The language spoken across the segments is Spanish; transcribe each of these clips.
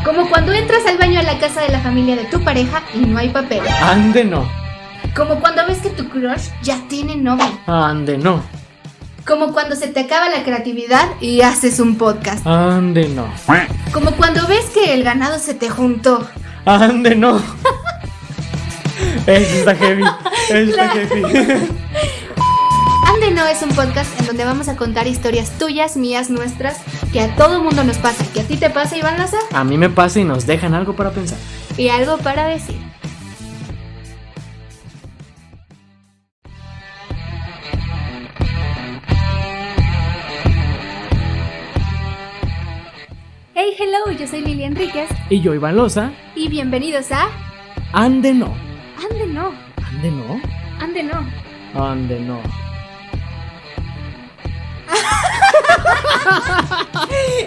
Como cuando entras al baño a la casa de la familia de tu pareja y no hay papel. Ande no. Como cuando ves que tu crush ya tiene novio. Ande no. Como cuando se te acaba la creatividad y haces un podcast. Ande no. Como cuando ves que el ganado se te juntó. Ande no. Eso está heavy. Eso está heavy. Ande No es un podcast en donde vamos a contar historias tuyas, mías, nuestras, que a todo mundo nos pasa, que a ti te pasa, Iván Loza, A mí me pasa y nos dejan algo para pensar. y algo para decir. Hey, hello, yo soy Lili Enríquez Y yo, Iván Loza, y bienvenidos a ande no. Ande No, Ande no. Ande No. Ande no.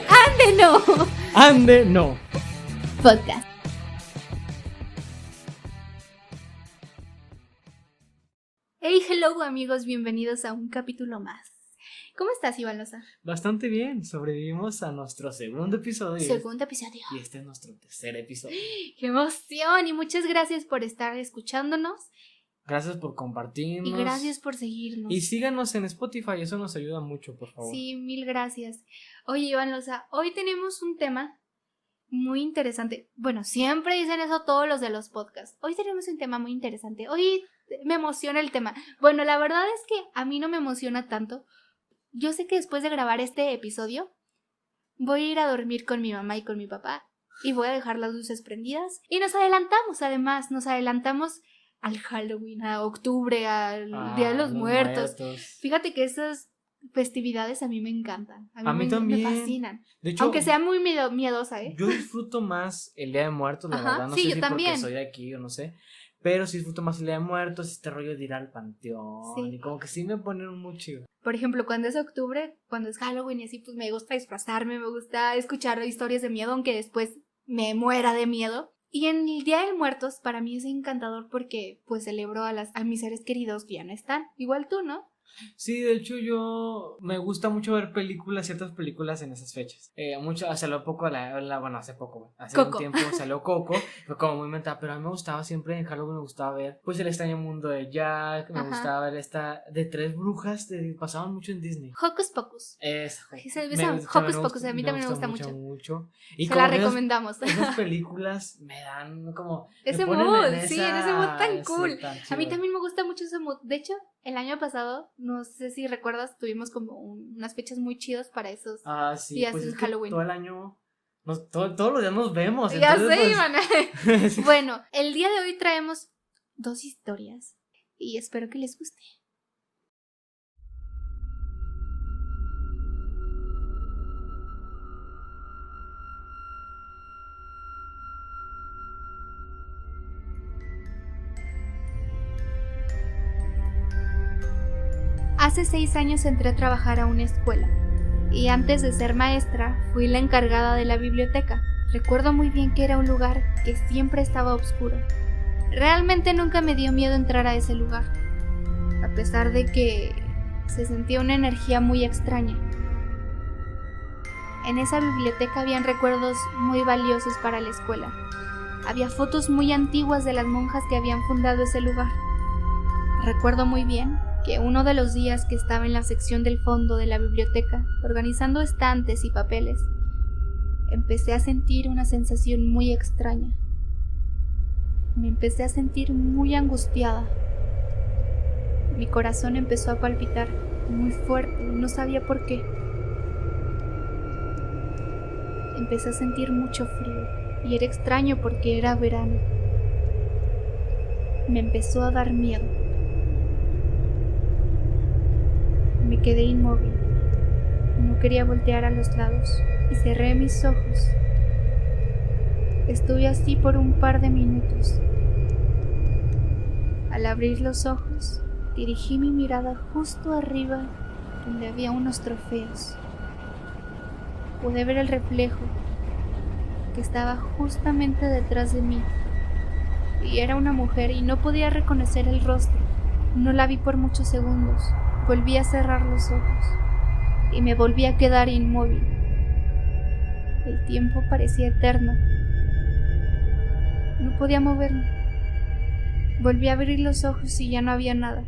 Ande No Ande no. Podcast. Hey, hello amigos, bienvenidos a un capítulo más. ¿Cómo estás, Iván Loza? Bastante bien. Sobrevivimos a nuestro segundo episodio. Segundo episodio. Y este es nuestro tercer episodio. ¡Qué emoción! Y muchas gracias por estar escuchándonos Gracias por compartirnos. y gracias por seguirnos. Y síganos en Spotify, eso nos ayuda mucho, por favor. Sí, mil gracias. Oye, Iván Loza, hoy tenemos un tema muy interesante. Bueno, siempre dicen eso todos los de los podcasts. Hoy tenemos un tema muy interesante. Hoy me emociona el tema. Bueno, la verdad es que a mí no me emociona tanto. Yo sé que después de grabar este episodio voy a ir a dormir con mi mamá y con mi papá y voy a dejar las luces prendidas. Y nos adelantamos, además, al Halloween, a octubre, al Día de los Muertos. Fíjate que esas festividades a mí me encantan. A mí también. Me fascinan. De hecho, Aunque sea muy miedosa, ¿eh? yo disfruto más el Día de Muertos, la Ajá, verdad. No sí, sé yo si también. porque soy de aquí o no sé. Pero sí disfruto más el Día de Muertos, este rollo de ir al panteón. Sí. Y como que sí me ponen muy chido. Por ejemplo, cuando es octubre, cuando es Halloween y así, pues me gusta disfrazarme, me gusta escuchar historias de miedo, aunque después me muera de miedo. Y en el Día de Muertos, para mí es encantador porque pues celebro a mis seres queridos que ya no están. Igual tú, ¿no? Sí, de hecho yo me gusta mucho ver ciertas películas en esas fechas. Salió poco hace poco, hace Coco. un tiempo salió Coco, fue como muy mental, pero a mí me gustaba siempre en Halloween, me gustaba ver pues El extraño mundo de Jack, me Ajá. gustaba ver esta de tres brujas, pasaban mucho en Disney. Hocus Pocus. Esa, Hocus Pocus, a mí también me gusta mucho. Y Se como la que recomendamos. esas películas me dan como Ese me ponen mood, en sí, en ese mood tan sí, cool. tan A mí chido. también me gusta mucho ese mood. De hecho, el año pasado, no sé si recuerdas, tuvimos como unas fechas muy chidas para esos. Sí, días pues en es que Halloween. todo el año, todos los días nos vemos. Ya entonces, sé, pues, Iván. sí. Bueno, el día de hoy traemos 2 historias y espero que les guste. Hace 6 años entré a trabajar a una escuela y antes de ser maestra fui la encargada de la biblioteca. Recuerdo muy bien que era un lugar que siempre estaba oscuro. Realmente nunca me dio miedo entrar a ese lugar, a pesar de que se sentía una energía muy extraña. En esa biblioteca habían recuerdos muy valiosos para la escuela. Había fotos muy antiguas de las monjas que habían fundado ese lugar. Recuerdo muy bien que uno de los días que estaba en la sección del fondo de la biblioteca, organizando estantes y papeles, empecé a sentir una sensación muy extraña. Me empecé a sentir muy angustiada. Mi corazón empezó a palpitar muy fuerte, no sabía por qué. Empecé a sentir mucho frío y era extraño porque era verano. Me empezó a dar miedo. Me quedé inmóvil. No quería voltear a los lados y cerré mis ojos. Estuve así por un par de minutos. Al abrir los ojos, dirigí mi mirada justo arriba donde había unos trofeos. Pude ver el reflejo que estaba justamente detrás de mí. Y era una mujer y no podía reconocer el rostro. No la vi por muchos segundos. Volví a cerrar los ojos y me volví a quedar inmóvil. El tiempo parecía eterno No podía moverme. Volví a abrir los ojos y ya no había nada.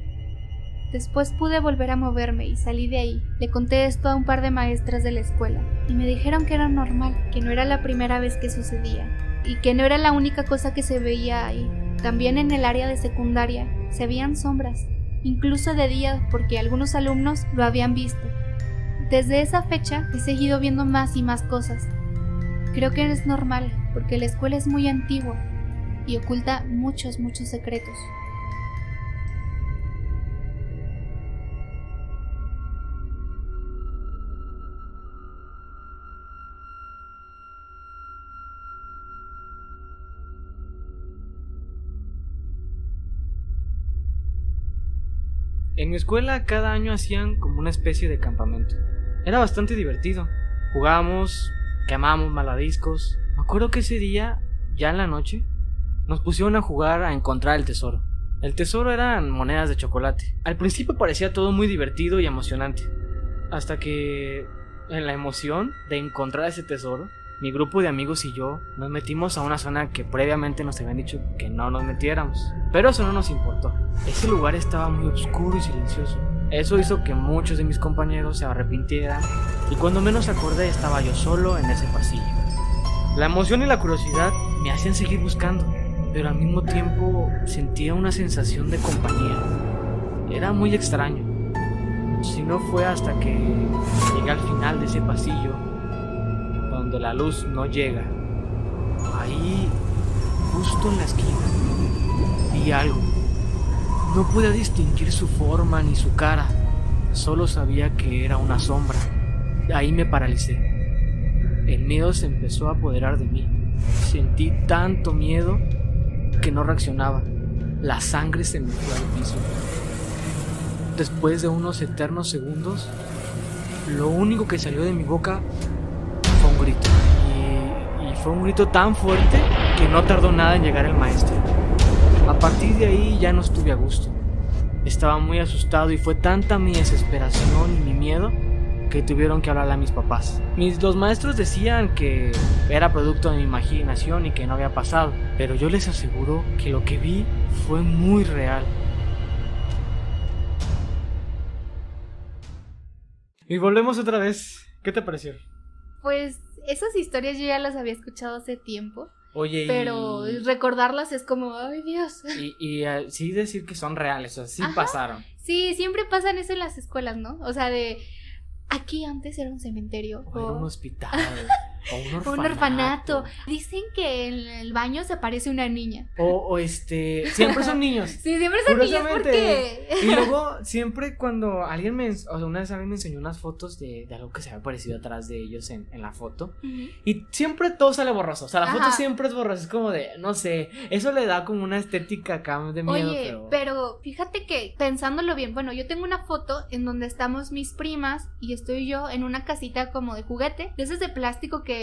Después pude volver a moverme y salí de ahí. Le conté esto a un par de maestras de la escuela y me dijeron que era normal, que no era la primera vez que sucedía y que no era la única cosa que se veía ahí. También en el área de secundaria se veían sombras, incluso de día, porque algunos alumnos lo habían visto. Desde esa fecha he seguido viendo más y más cosas. Creo que es normal, porque la escuela es muy antigua y oculta muchos secretos. En mi escuela cada año hacían como una especie de campamento. Era bastante divertido. Jugábamos, quemábamos malvaviscos. Me acuerdo que ese día, ya en la noche, nos pusieron a jugar a encontrar el tesoro. El tesoro eran monedas de chocolate. Al principio parecía todo muy divertido y emocionante. Hasta que, en la emoción de encontrar ese tesoro, mi grupo de amigos y yo nos metimos a una zona que previamente nos habían dicho que no nos metiéramos. Pero eso no nos importó. Ese lugar estaba muy oscuro y silencioso. Eso hizo que muchos de mis compañeros se arrepintieran y cuando menos acordé estaba yo solo en ese pasillo. La emoción y la curiosidad me hacían seguir buscando, pero al mismo tiempo sentía una sensación de compañía. Era muy extraño. Si no fue hasta que llegué al final de ese pasillo, donde la luz no llega. Ahí, justo en la esquina, vi algo. No podía distinguir su forma ni su cara, solo sabía que era una sombra. Ahí me paralicé. El miedo se empezó a apoderar de mí. Sentí tanto miedo que no reaccionaba. La sangre se me fue al piso. Después de unos eternos segundos, lo único que salió de mi boca fue un grito. Y fue un grito tan fuerte que no tardó nada en llegar el maestro. A partir de ahí ya no estuve a gusto. Estaba muy asustado y fue tanta mi desesperación y mi miedo que tuvieron que hablarle a mis papás. Los maestros decían que era producto de mi imaginación y que no había pasado, pero yo les aseguro que lo que vi fue muy real. Y volvemos otra vez. ¿Qué te pareció? Pues esas historias yo ya las había escuchado hace tiempo. Oye, pero recordarlas es como, ay Dios. Y sí decir que son reales, o sea, sí pasaron. Sí, siempre pasan eso en las escuelas, ¿no? O sea, de aquí antes era un cementerio. O era un hospital. O un orfanato. Dicen que en el baño se aparece una niña. Siempre son niños. Sí, siempre son niños porque... Y luego, siempre cuando alguien una vez alguien me enseñó unas fotos de algo que se había aparecido atrás de ellos en la foto. Uh-huh. Y siempre todo sale borroso. O sea, la foto siempre es borrosa. Es como de, no sé, eso le da como una estética acá de miedo. Oye, pero fíjate que pensándolo bien, bueno, yo tengo una foto en donde estamos mis primas y estoy yo en una casita como de juguete, de esas de plástico que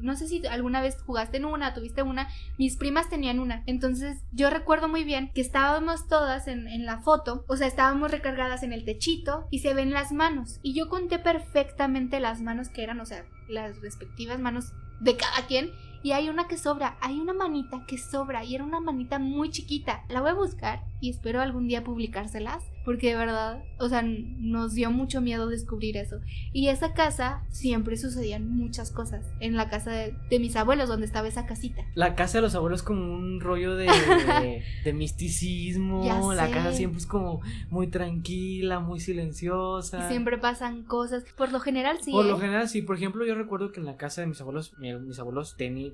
no sé si alguna vez jugaste en una, tuviste una, mis primas tenían una, entonces yo recuerdo muy bien que estábamos todas en la foto, o sea, estábamos recargadas en el techito y se ven las manos, y yo conté perfectamente las manos que eran, o sea, las respectivas manos de cada quien, y hay una que sobra, hay una manita que sobra, y era una manita muy chiquita. La voy a buscar y espero algún día publicárselas, porque de verdad, o sea, nos dio mucho miedo descubrir eso. Y esa casa siempre sucedían muchas cosas, en la casa de mis abuelos, donde estaba esa casita. La casa de los abuelos como un rollo de misticismo. La casa siempre es como muy tranquila, muy silenciosa. Y siempre pasan cosas, por lo general sí. Por lo general sí, por ejemplo, yo recuerdo que en la casa de mis abuelos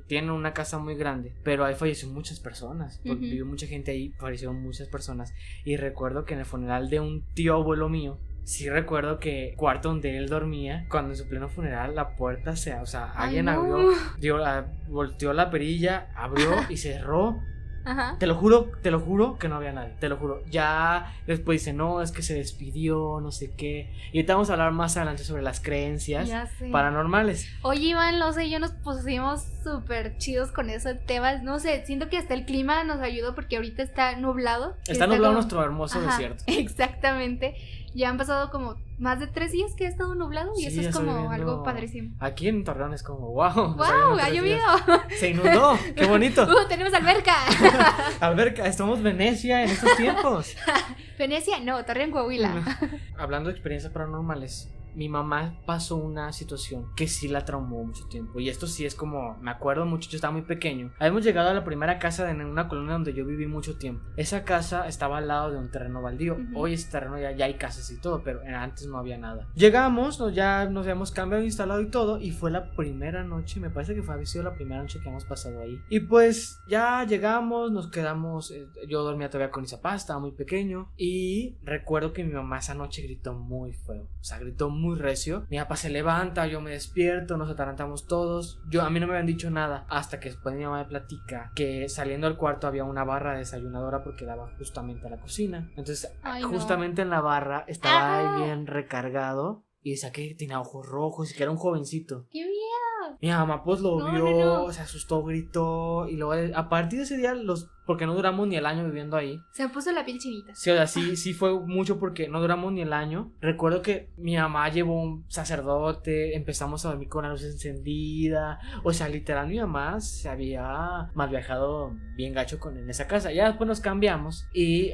tienen una casa muy grande, pero ahí falleció muchas personas, porque vivió mucha gente ahí, fallecieron muchas personas, y recuerdo que en el funeral de un tío abuelo mío, sí recuerdo que el cuarto donde él dormía, cuando en su pleno funeral la puerta alguien abrió, volteó la perilla, abrió y cerró. Ajá. Te lo juro que no había nadie, te lo juro. Ya después dice, no, es que se despidió, no sé qué. Y ahorita vamos a hablar más adelante sobre las creencias paranormales. Oye, Iván, no sé, yo nos pusimos súper chidos con eso, temas, no sé, siento que hasta el clima nos ayudó porque ahorita está nublado. Está nublado nuestro hermoso desierto. Exactamente. Ya han pasado como más de 3 días que ha estado nublado y Sí, eso ya es estoy como viendo. algo padrísimo. Aquí en Torreón es como, wow. ¡Wow! ¡Ha llovido! Se inundó, qué bonito. ¡Tenemos alberca! Alberca, estamos Venecia en estos tiempos. Venecia, no, Torreón, Coahuila. Hablando de experiencias paranormales, mi mamá pasó una situación que sí la traumó mucho tiempo. Y esto sí es como, me acuerdo mucho, yo estaba muy pequeño. Habíamos llegado a la primera casa en una colonia donde yo viví mucho tiempo. Esa casa estaba al lado de un terreno baldío. Hoy ese terreno ya hay casas y todo, pero antes no había nada. Llegamos, ya nos habíamos cambiado, instalado y todo. Y fue la primera noche, me parece que había sido la primera noche que hemos pasado ahí. Y pues ya llegamos, nos quedamos. Yo dormía todavía con mis papás, estaba muy pequeño. Y recuerdo que mi mamá esa noche gritó muy feo. O sea, gritó muy recio. Mi papá se levanta, yo me despierto, nos atarantamos todos. A mí no me habían dicho nada hasta que después mi mamá me platica que saliendo del cuarto había una barra desayunadora porque daba justamente a la cocina. Entonces, justamente en la barra estaba alguien recargado y decía que tenía ojos rojos y que era un jovencito. ¡Qué miedo! Mi mamá pues lo vio, no. se asustó, gritó y luego a partir de ese día porque no duramos ni el año viviendo ahí. Se me puso la piel chinita. Sí, o sea, sí fue mucho porque no duramos ni el año. Recuerdo que mi mamá llevó un sacerdote, empezamos a dormir con la luz encendida. O sea, literal mi mamá se había mal viajado bien gacho en esa casa. Ya después nos cambiamos y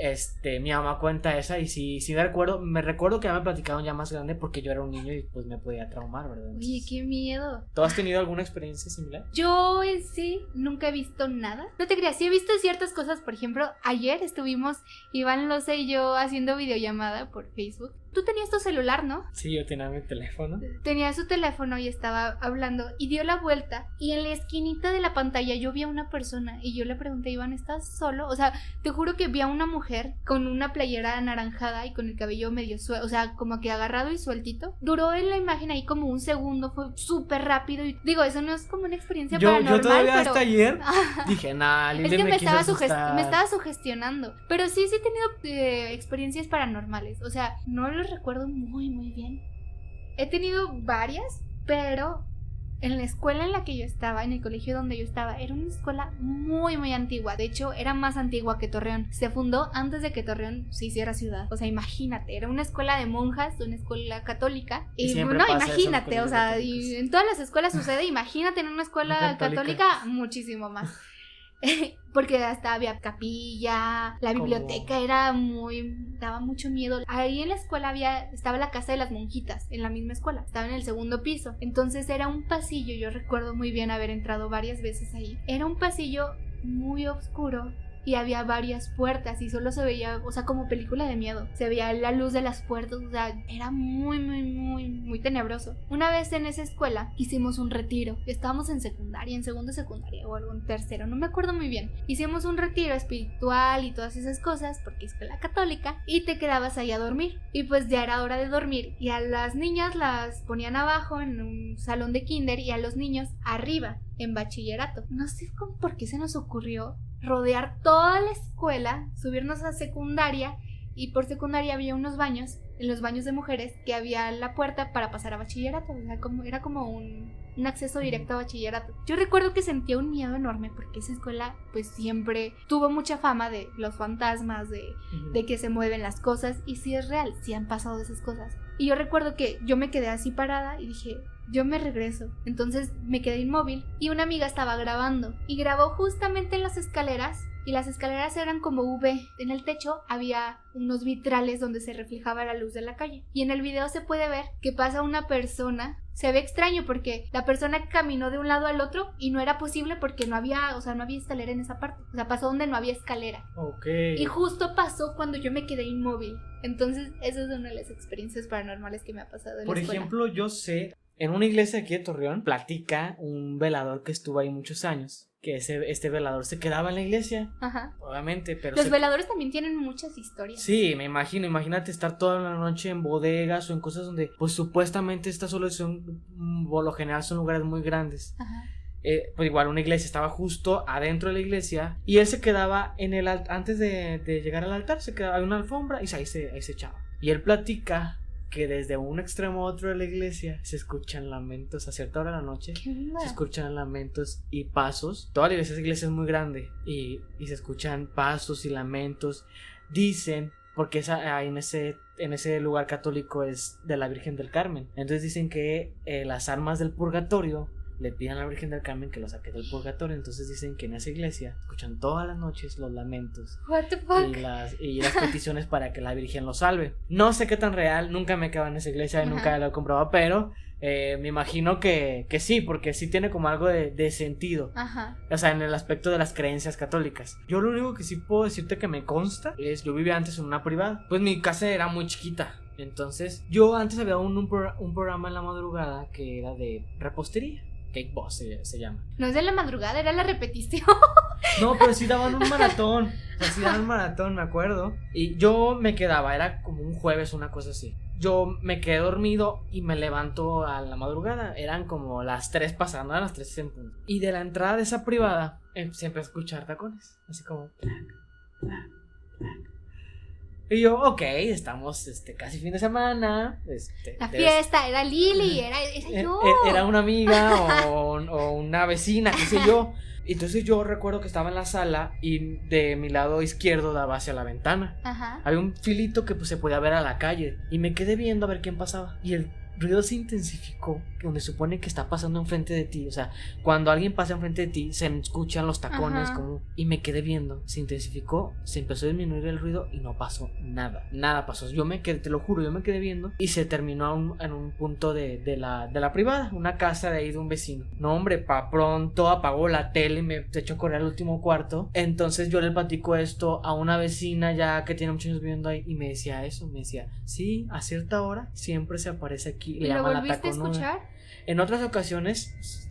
mi mamá cuenta esa y sí me recuerdo que me platicaron ya más grande porque yo era un niño y pues me podía traumar, ¿verdad? Entonces, oye, qué miedo. ¿tú has tenido alguna experiencia similar? Yo en sí nunca he visto nada. No te creas, sí he visto ciertas cosas. Por ejemplo, ayer estuvimos Iván Loza y yo haciendo videollamada por Facebook. Tú tenías tu celular, ¿no? Sí, yo tenía mi teléfono. Tenía su teléfono y estaba hablando y dio la vuelta y en la esquinita de la pantalla yo vi a una persona y yo le pregunté, Iván, ¿estás solo? O sea, te juro que vi a una mujer con una playera anaranjada y con el cabello medio o sea, como que agarrado y sueltito. Duró en la imagen ahí como un segundo, fue súper rápido y digo, eso no es como una experiencia paranormal. Yo todavía pero hasta ayer dije, nah, Lili es que me estaba estaba sugestionando. Pero sí he tenido experiencias paranormales. O sea, no lo recuerdo muy bien. He tenido varias, pero en la escuela en la que yo estaba, en el colegio donde yo estaba, era una escuela muy antigua. De hecho, era más antigua que Torreón. Se fundó antes de que Torreón se hiciera ciudad. O sea, imagínate, era una escuela de monjas, una escuela católica. Y no, imagínate, o sea, y en todas las escuelas sucede. Imagínate en una escuela católica muchísimo más. Porque hasta había capilla, la biblioteca daba mucho miedo. Ahí en la escuela estaba la casa de las monjitas, en la misma escuela, estaba en el segundo piso. Entonces era un pasillo, yo recuerdo muy bien haber entrado varias veces ahí. Era un pasillo muy oscuro y había varias puertas y solo se veía, o sea, como película de miedo. Se veía la luz de las puertas, o sea, era muy tenebroso. Una vez en esa escuela hicimos un retiro. Estábamos en secundaria, en segundo de secundaria o algo en tercero, no me acuerdo muy bien. Hicimos un retiro espiritual y todas esas cosas porque es escuela católica y te quedabas ahí a dormir. Y pues ya era hora de dormir y a las niñas las ponían abajo en un salón de kinder y a los niños arriba en bachillerato. No sé por qué se nos ocurrió rodear toda la escuela, subirnos a secundaria y por secundaria había unos baños, en los baños de mujeres, que había la puerta para pasar a bachillerato, o sea, era como un acceso directo a bachillerato. Yo recuerdo que sentía un miedo enorme porque esa escuela pues siempre tuvo mucha fama de los fantasmas, de que se mueven las cosas y sí es real, sí han pasado esas cosas. Y yo recuerdo que yo me quedé así parada y dije, yo me regreso. Entonces me quedé inmóvil y una amiga estaba grabando y grabó justamente en las escaleras y las escaleras eran como V. En el techo había unos vitrales donde se reflejaba la luz de la calle y en el video se puede ver que pasa una persona. Se ve extraño porque la persona caminó de un lado al otro y no era posible porque no había escalera en esa parte. O sea, pasó donde no había escalera. Okay. Y justo pasó cuando yo me quedé inmóvil. Entonces, esa es una de las experiencias paranormales que me ha pasado en la escuela. Por ejemplo, yo sé, en una iglesia aquí de Torreón, platica un velador que estuvo ahí muchos años, que este velador se quedaba en la iglesia. Ajá. Obviamente, pero los veladores también tienen muchas historias. Sí, imagínate estar toda la noche en bodegas o en cosas donde pues supuestamente estas solo son, por lo general son lugares muy grandes. Ajá. Pues igual una iglesia estaba justo adentro de la iglesia y él se quedaba en el antes de llegar al altar, se quedaba en una alfombra y ahí se echaba. Y él platica que desde un extremo a otro de la iglesia se escuchan lamentos a cierta hora de la noche. Se escuchan lamentos y pasos. Toda la iglesia es muy grande y se escuchan pasos y lamentos. Dicen, porque ahí en ese lugar católico es de la Virgen del Carmen. Entonces dicen que las almas del purgatorio le piden a la Virgen del Carmen que lo saque del purgatorio. Entonces dicen que en esa iglesia escuchan todas las noches los lamentos What the fuck? y las peticiones para que la Virgen lo salve. No sé qué tan real, nunca me quedado en esa iglesia y nunca lo he comprobado, pero me imagino que sí, porque sí tiene como algo de sentido. Ajá. O sea, en el aspecto de las creencias católicas. Yo lo único que sí puedo decirte que me consta es, yo vivía antes en una privada. Pues mi casa era muy chiquita. Entonces, yo antes había un programa en la madrugada que era de repostería. Cake Boss se llama. No es de la madrugada, era la repetición. No, pero sí daban un maratón. O sea, sí daban un maratón, me acuerdo. Y yo me quedaba, era como un jueves, una cosa así. Yo me quedé dormido y me levanto a la madrugada. Eran como las 3 pasando, eran las 3 en punto. Y de la entrada de esa privada siempre a escuchar tacones. Así como clac, clac, clac. Y yo, ok, estamos casi fin de semana. La fiesta, era Lili, era yo. Era una amiga o una vecina, qué sé yo. Entonces yo recuerdo que estaba en la sala y de mi lado izquierdo daba hacia la ventana. Ajá. Había un filito que pues se podía ver a la calle. Y me quedé viendo a ver quién pasaba. Y el ruido se intensificó, donde supone que está pasando enfrente de ti. O sea, cuando alguien pasa enfrente de ti, se escuchan los tacones. Como... Y me quedé viendo, se intensificó, se empezó a disminuir el ruido y no pasó nada. Nada pasó. Yo me quedé, te lo juro, yo me quedé viendo. Y se terminó en un punto de la privada, una casa de ahí de un vecino. No, hombre, pa' pronto apagó la tele y me echó a correr al último cuarto. Entonces yo le platico esto a una vecina ya que tiene muchos años viviendo ahí. Y me decía eso, me decía, sí, a cierta hora siempre se aparece aquí. ¿Y lo volviste a escuchar? En otras ocasiones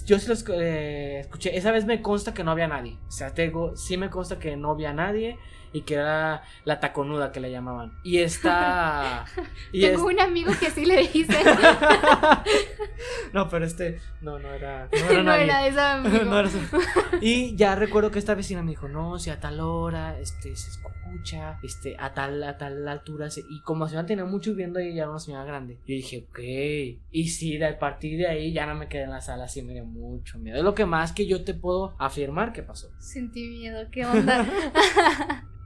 yo sí los escuché. Esa vez me consta que no había nadie. O sea, sí me consta que no había nadie y que era la taconuda que le llamaban. Y esta... Tengo un amigo que así le dice. No, pero no era no nadie. Era esa amigo. No era esa. Y ya recuerdo que esta vecina me dijo, no, si a tal hora se escucha, a tal altura y como la señora tenía mucho viendo ahí, ya era una señora grande. Yo dije, ok. Y sí, a partir de ahí ya no me quedé en la sala, sí me dio mucho miedo. Es lo que más que yo te puedo afirmar que pasó. Sentí miedo, ¿qué onda?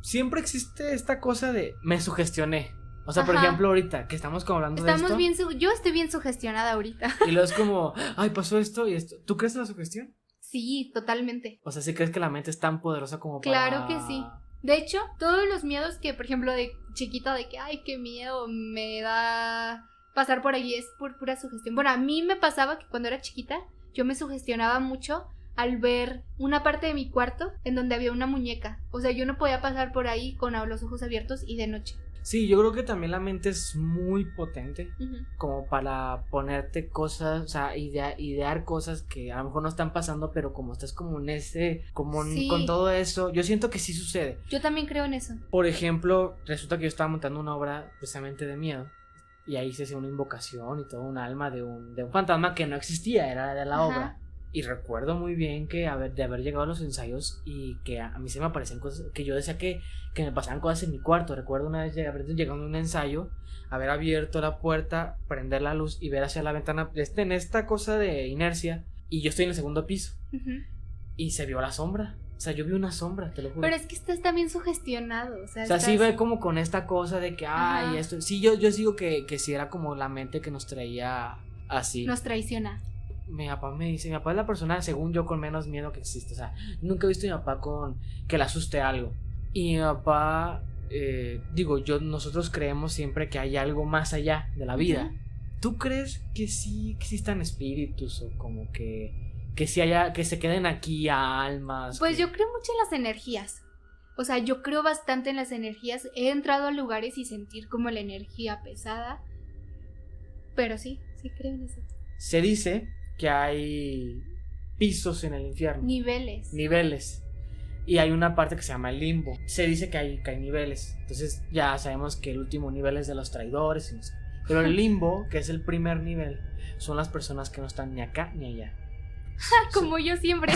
Siempre existe esta cosa de me sugestioné. O sea, por ejemplo, ahorita que estamos como hablando de esto. Yo estoy bien sugestionada ahorita. Y luego es como, ay, pasó esto y esto. ¿Tú crees en la sugestión? Sí, totalmente. O sea, ¿sí crees que la mente es tan poderosa como para...? Claro que sí. De hecho, todos los miedos que, por ejemplo, de chiquita, de que, ay, qué miedo me da pasar por allí, es por pura sugestión. Bueno, a mí me pasaba que cuando era chiquita, yo me sugestionaba mucho al ver una parte de mi cuarto en donde había una muñeca. O sea, yo no podía pasar por ahí con los ojos abiertos y de noche. Sí, yo creo que también la mente es muy potente como para ponerte cosas, o sea, idear cosas que a lo mejor no están pasando, pero como estás como en con todo eso, yo siento que sí sucede. Yo también creo en eso. Por ejemplo, resulta que yo estaba montando una obra precisamente de miedo y ahí se hacía una invocación y todo un alma de un fantasma que no existía, era de la obra. Y recuerdo muy bien que de haber llegado a los ensayos y que a mí se me aparecían cosas, que yo decía que me pasaban cosas en mi cuarto. Recuerdo una vez haber llegado a un ensayo, haber abierto la puerta, prender la luz y ver hacia la ventana en esta cosa de inercia. Y yo estoy en el segundo piso. Y se vio la sombra. O sea, yo vi una sombra, te lo juro. Pero es que estás también sugestionado. O sea sí ve como con esta cosa de que, ay, esto. Sí, yo digo que sí era como la mente que nos traía así. Nos traiciona. Mi papá me dice, mi papá es la persona, según yo, con menos miedo que existe. O sea, nunca he visto a mi papá que le asuste algo. Y mi papá, nosotros creemos siempre que hay algo más allá de la vida. ¿Tú crees que sí existan espíritus o como que sí haya, que se queden aquí almas? Pues yo creo mucho en las energías. O sea, yo creo bastante en las energías. He entrado a lugares y sentir como la energía pesada. Pero sí creo en eso. Se dice que hay pisos en el infierno. Niveles. Y hay una parte que se llama el limbo. Se dice que hay niveles. Entonces ya sabemos que el último nivel es de los traidores y no sé. Pero el limbo, que es el primer nivel, son las personas que no están ni acá ni allá. Como yo siempre.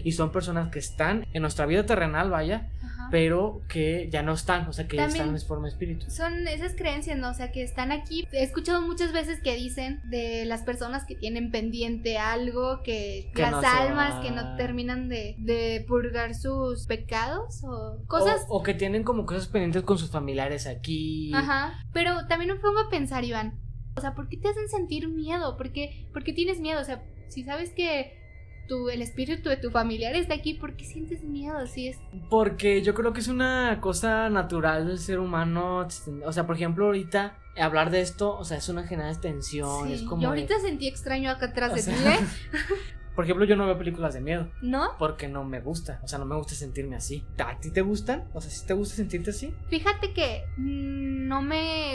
Y son personas que están en nuestra vida terrenal, vaya, pero que ya no están, o sea, que También están en forma de espíritu. son esas creencias, ¿no? O sea, que están aquí. He escuchado muchas veces que dicen de las personas que tienen pendiente algo, que las no se almas va. que no terminan de purgar sus pecados o cosas. O que tienen como cosas pendientes con sus familiares aquí. Ajá, pero también me pongo a pensar, Iván, o sea, ¿por qué te hacen sentir miedo? ¿Por qué tienes miedo? O sea, si sabes que el espíritu de tu familiar está aquí, ¿por qué sientes miedo? Si es... Porque yo creo que es una cosa natural del ser humano. O sea, por ejemplo, ahorita hablar de esto, o sea, es una generada de tensión. Sí, Es como yo ahorita sentí extraño acá atrás o de sea, ti, ¿eh? Por ejemplo, yo no veo películas de miedo. ¿No? Porque no me gusta. O sea, no me gusta sentirme así. ¿A ti te gustan? O sea, ¿sí te gusta sentirte así? Fíjate que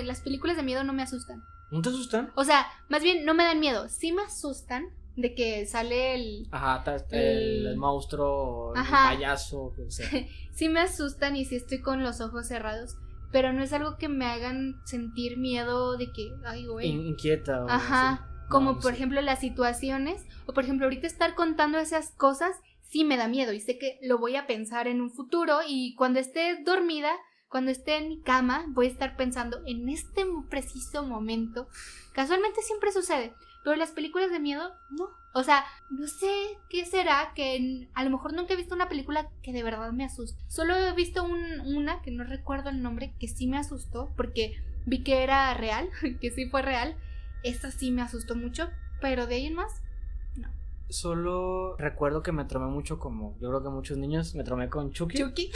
las películas de miedo no me asustan. ¿No te asustan? O sea, más bien no me dan miedo, sí me asustan de que sale el... Ajá, el monstruo, Ajá. el payaso, o sea. Sí me asustan y sí estoy con los ojos cerrados, pero no es algo que me hagan sentir miedo de que, ay, güey. Inquieta. O Ajá, así. como No por sé. ejemplo las situaciones, o por ejemplo ahorita estar contando esas cosas, sí me da miedo y sé que lo voy a pensar en un futuro y cuando esté dormida, cuando esté en mi cama, voy a estar pensando en este preciso momento. Casualmente siempre sucede, pero las películas de miedo, no. O sea, no sé qué será, que a lo mejor nunca he visto una película que de verdad me asuste. Solo he visto una, que no recuerdo el nombre, que sí me asustó, porque vi que era real, que sí fue real. Esa sí me asustó mucho, pero de ahí en más, no. Solo recuerdo que me traumé mucho, como yo creo que muchos niños, me traumé con Chucky. Chucky.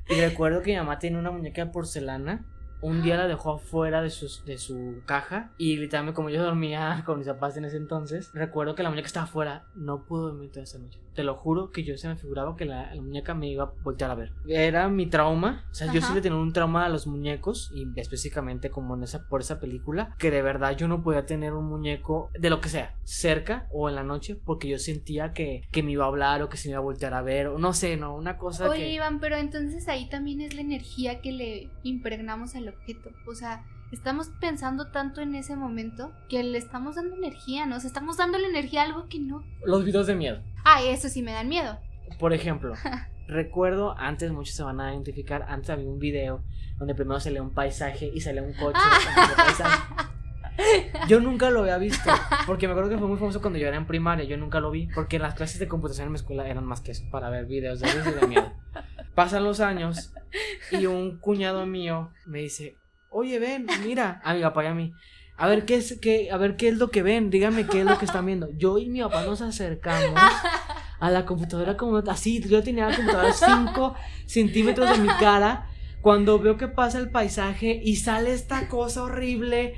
Y recuerdo que mi mamá tiene una muñeca de porcelana. Un día la dejó afuera de su caja. Y literalmente, como yo dormía con mis papás en ese entonces, recuerdo que la muñeca estaba afuera. No pude dormir toda esa noche. Te lo juro que yo se me figuraba que la muñeca me iba a voltear a ver. Era mi trauma. O sea, yo sí le tenía un trauma a los muñecos. Y específicamente como por esa película. Que de verdad yo no podía tener un muñeco de lo que sea, cerca o en la noche. Porque yo sentía que me iba a hablar o que se me iba a voltear a ver. O no sé, no, una cosa Oye, que... Iván, pero entonces ahí también es la energía que le impregnamos al objeto. O sea, estamos pensando tanto en ese momento que le estamos dando energía, ¿no? O sea, estamos dándole energía a algo que no. Los videos de miedo. Ah, eso sí me dan miedo. Por ejemplo, recuerdo antes, muchos se van a identificar, antes había un video donde primero salía un paisaje y salía un coche en ese paisaje. Yo nunca lo había visto, porque me acuerdo que fue muy famoso cuando yo era en primaria. Yo nunca lo vi, porque las clases de computación en mi escuela eran más que eso, para ver videos de risa y de miedo. Pasan los años y un cuñado mío me dice: oye, ven, mira, a mi papá y a mí, a ver qué es lo que ven, dígame qué es lo que están viendo. Yo y mi papá nos acercamos a la computadora como así. Yo tenía la computadora 5 centímetros de mi cara. Cuando veo que pasa el paisaje y sale esta cosa horrible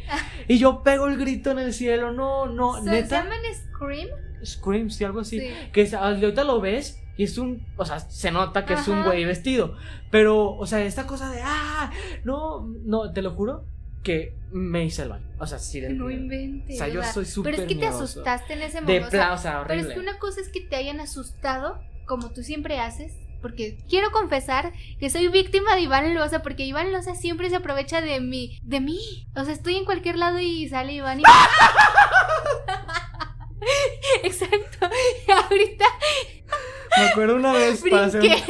y yo pego el grito en el cielo. No, ¿Se neta. llaman Scream? Scream, sí, algo así. Sí. Que ahorita lo ves y es o sea, se nota que es un Ajá. güey vestido. Pero, o sea, esta cosa de no, te lo juro que me hice el baño. O sea, sí. No inventes. O sea, yo soy súper Pero es que te miedoso. asustaste en ese De momento. plan, o sea, horrible. Pero es que una cosa es que te hayan asustado, como tú siempre haces. Porque quiero confesar que soy víctima de Iván Loza, porque Iván Loza siempre se aprovecha de mí. O sea, estoy en cualquier lado y sale Iván y... Exacto. Y ahorita Me acuerdo una vez brinqué.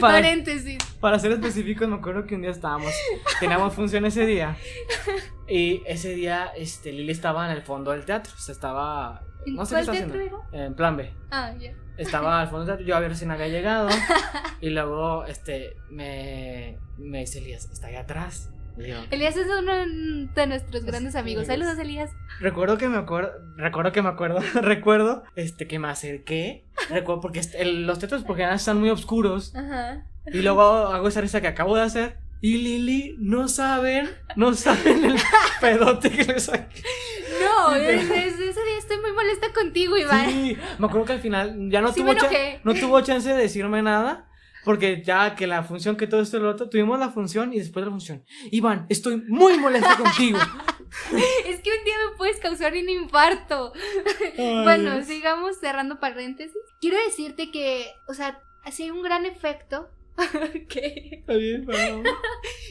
para Paréntesis. ser específicos, me acuerdo que un día teníamos función ese día. Y ese día, Lili estaba en el fondo del teatro. O sea, estaba, no sé qué estaba haciendo. ¿Cuál teatro era? En Plan B. Ah, ya. Estaba al fondo del teatro, yo recién había llegado. Y luego, me dice Elías: está ahí atrás. Y yo, Elías es uno de nuestros grandes amigos. Saludos, Elías. recuerdo que me acerqué. Recuerdo porque los teatros por general están muy oscuros. Ajá. Y luego hago esa risa que acabo de hacer. Y Lili, no saben el pedote que le saqué. No, desde ese día estoy muy molesta contigo, Iván. Sí, me acuerdo que al final ya no Sí tuvo me enojé. no tuvo chance de decirme nada. Porque ya que la función, que todo esto y lo otro, tuvimos la función y después de la función: Iván, estoy muy molesta contigo. Es que un día me puedes causar un infarto. Ay, Bueno, Dios. sigamos cerrando paréntesis. Quiero decirte que, o sea, sí hay un gran efecto. ¿Qué? Está bien, pero...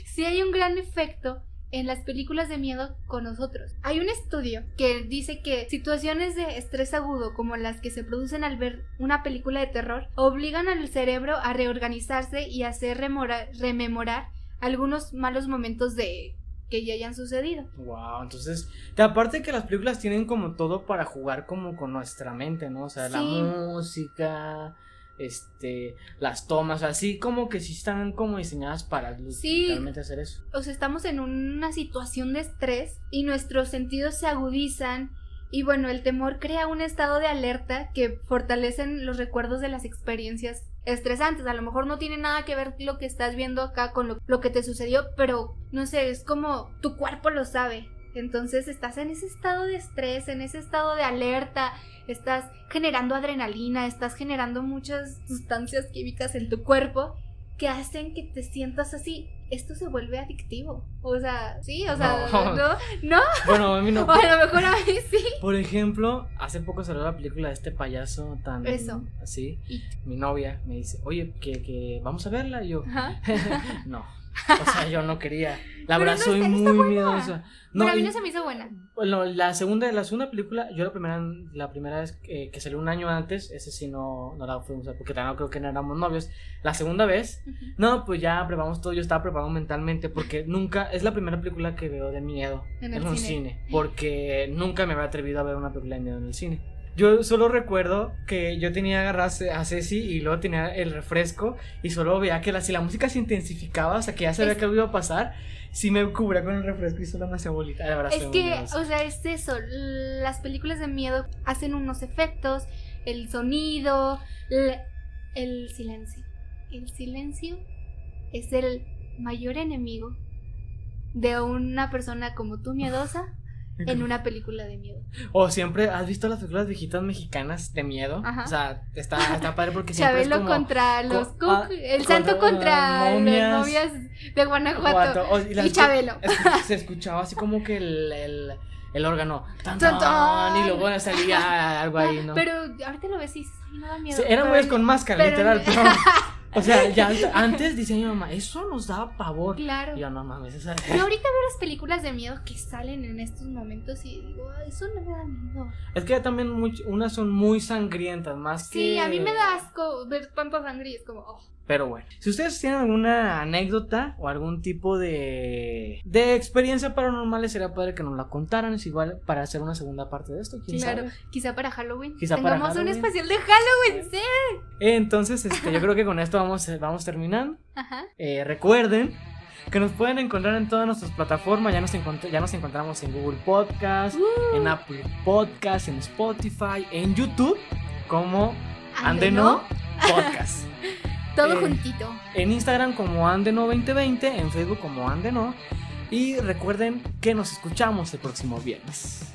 Sí hay un gran efecto en las películas de miedo con nosotros. Hay un estudio que dice que situaciones de estrés agudo como las que se producen al ver una película de terror obligan al cerebro a reorganizarse y hacer rememorar algunos malos momentos que ya hayan sucedido. Wow, entonces, aparte que las películas tienen como todo para jugar como con nuestra mente, ¿no? O sea, la música, las tomas, así como que sí están como diseñadas para literalmente hacer eso. O sea, estamos en una situación de estrés y nuestros sentidos se agudizan y bueno, el temor crea un estado de alerta que fortalecen los recuerdos de las experiencias estresantes. A lo mejor no tiene nada que ver lo que estás viendo acá con lo que te sucedió, pero no sé, es como tu cuerpo lo sabe. Entonces estás en ese estado de estrés, en ese estado de alerta, estás generando adrenalina, estás generando muchas sustancias químicas en tu cuerpo que hacen que te sientas así. Esto se vuelve adictivo. O sea, sí, o sea, ¿no? Bueno, a mí no. O a lo mejor a mí sí. Por ejemplo, hace poco salió la película de este payaso tan así. Mi novia me dice, oye, que vamos a verla. Y yo, no. O sea, yo no quería. La verdad, soy muy miedosa. No, bueno, a mí no se me hizo buena. Bueno, la segunda película, yo la primera vez que salió un año antes, ese sí no la fuimos a ver, porque también creo que no éramos novios. La segunda vez, no, pues ya preparamos todo, yo estaba preparado mentalmente, porque nunca, es la primera película que veo de miedo en un cine, porque nunca me había atrevido a ver una película de miedo en el cine. Yo solo recuerdo que yo tenía agarrado a Ceci y luego tenía el refresco y solo veía que si la música se intensificaba, o sea que ya sabía que algo iba a pasar, sí me cubría con el refresco y solo me hacía bolita. La verdad, es que, o sea, es eso, las películas de miedo hacen unos efectos, el sonido, el silencio. El silencio es el mayor enemigo de una persona como tú, miedosa, en una película de miedo. O siempre, ¿has visto las películas viejitas mexicanas de miedo? Ajá. O sea, está padre porque siempre Chabelo es como contra los el santo contra las novias de Guanajuato. Y Chabelo. Se escuchaba así como que el órgano tan, y luego salía algo ahí, ¿no? Pero ahorita lo ves y dices, ay, no da miedo. Sí, eran güeyes con máscara, literal, pero o sea, ya antes decía mi mamá, eso nos daba pavor. Claro. Y yo, no mames, esa... Yo ahorita veo las películas de miedo que salen en estos momentos y digo, eso no me da miedo. Es que también unas son muy sangrientas, más que... Sí, a mí me da asco ver tanta sangre y es como, Pero bueno, si ustedes tienen alguna anécdota o algún tipo de experiencia paranormal, sería padre que nos la contaran. Es igual para hacer una segunda parte de esto, ¿quién sabe? Quizá para Halloween. Tengamos un especial de Halloween, sí. Entonces, yo creo que con esto vamos terminando. Ajá. Recuerden que nos pueden encontrar en todas nuestras plataformas. Ya nos encontramos en Google Podcast, en Apple Podcast, en Spotify, en YouTube como Andeno Podcast. Todo juntito. En Instagram como Andeno2020, en Facebook como Andeno. Y recuerden que nos escuchamos el próximo viernes.